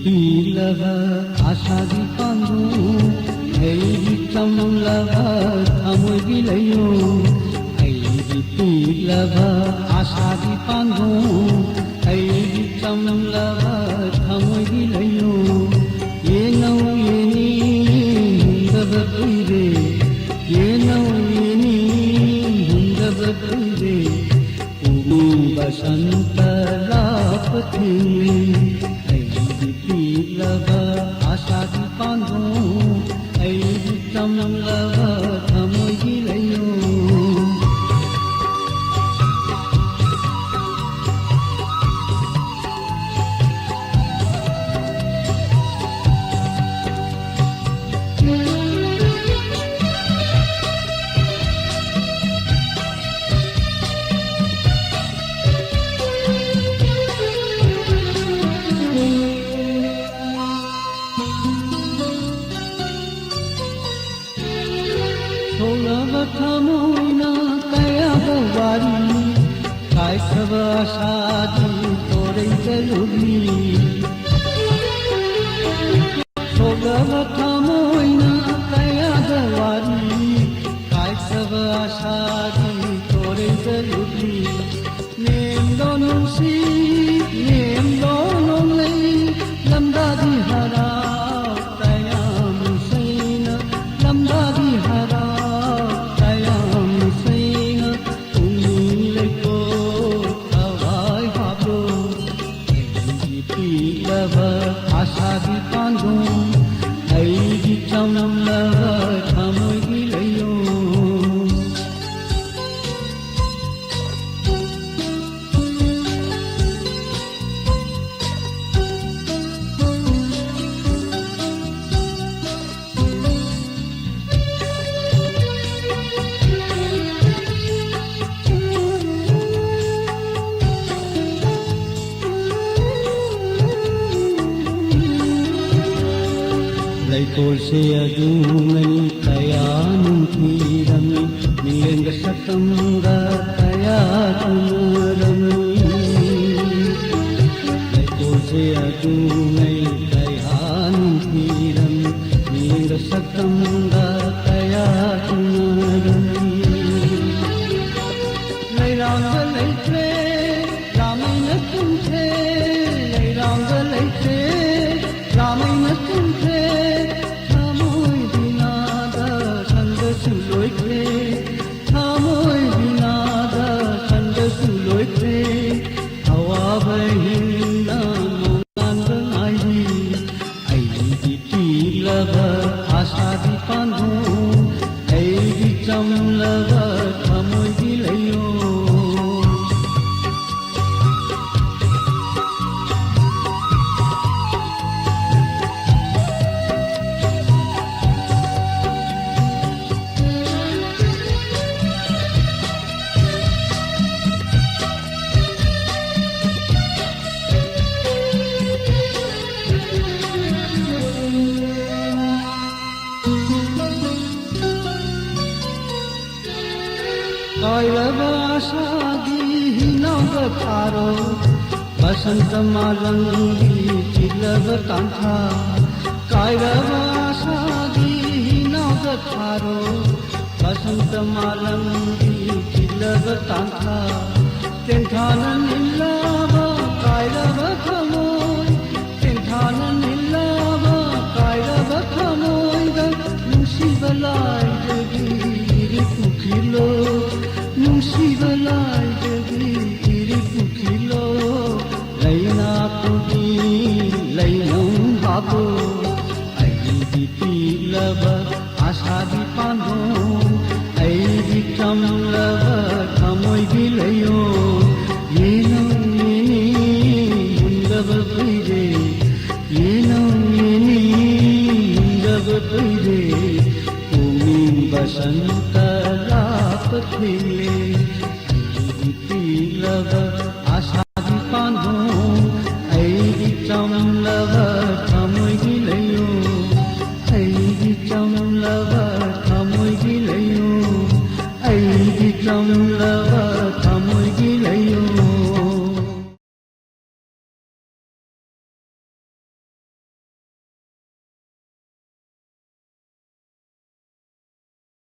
ತೀಲವ ಆಶಾದಿ ಪಾಂದು ID ಚಮಲವ ಥಮುಯ್ ಬಿಲಯೋ ID ತೀಲವ ಆಶಾದಿ ಪಾಂದು ID ಚಮಲವ ಥಮುಯ್ ಬಿಲಯೋ ಏನೋ ಏನಿ ಹುಂದವ ಕುಯ್ದೆ ಏನೋ ಏನಿ ಹುಂದವ ಕುಯ್ದೆ ಭೂಮಿ ಬಸಂತ ಲಾಪ ಥಿಲಿ लव आशादी पांधो ऐदी चमलव थमोय गिलयो सोलव थमोयना कया गवारी काय खब आशादी तोरे जलुली सोलव थमोयना कया गवारी काय खब आशादी तोरे जलुली नेम दोनों सी नेम दोनों लई लंबा दी हरा तयाम सैना लंबा दी हरा आशादी पांधो ऐदी चमलव थमोय गिलयो Laitol se adungai kayanung thirami milenga sakamga kayatunarami Laitol se adungai kayanung thirami milenga sakamga kayatunarami Lairanga laitre ramaina tumthe Lairanga laitre ramaina tumthe Thamoy binada sand suloi kre hawa bahina mongan ai aidi tilava ashadi pandho aidi chamlava thamoy gilayo Kairav आशादी हिनव थारो बसंत मालंगी चिलव कांथा कायरव आशादी हिनव थारो बसंत मालंगी चिलव कांथा तेंथान निल्लाव कायरव थमोय तेंथान निल्लाव कायरव थमोय मुसीबलाय जगी कुखिलो Nusibalai jagi iri pukilo Laina pudi lainam habo Aidi tilava ashadi pandho Aidi chamlava thamoy gilayo Yeno yeni mundava puide Yeno yeni mundava puide Umi basanta lapathile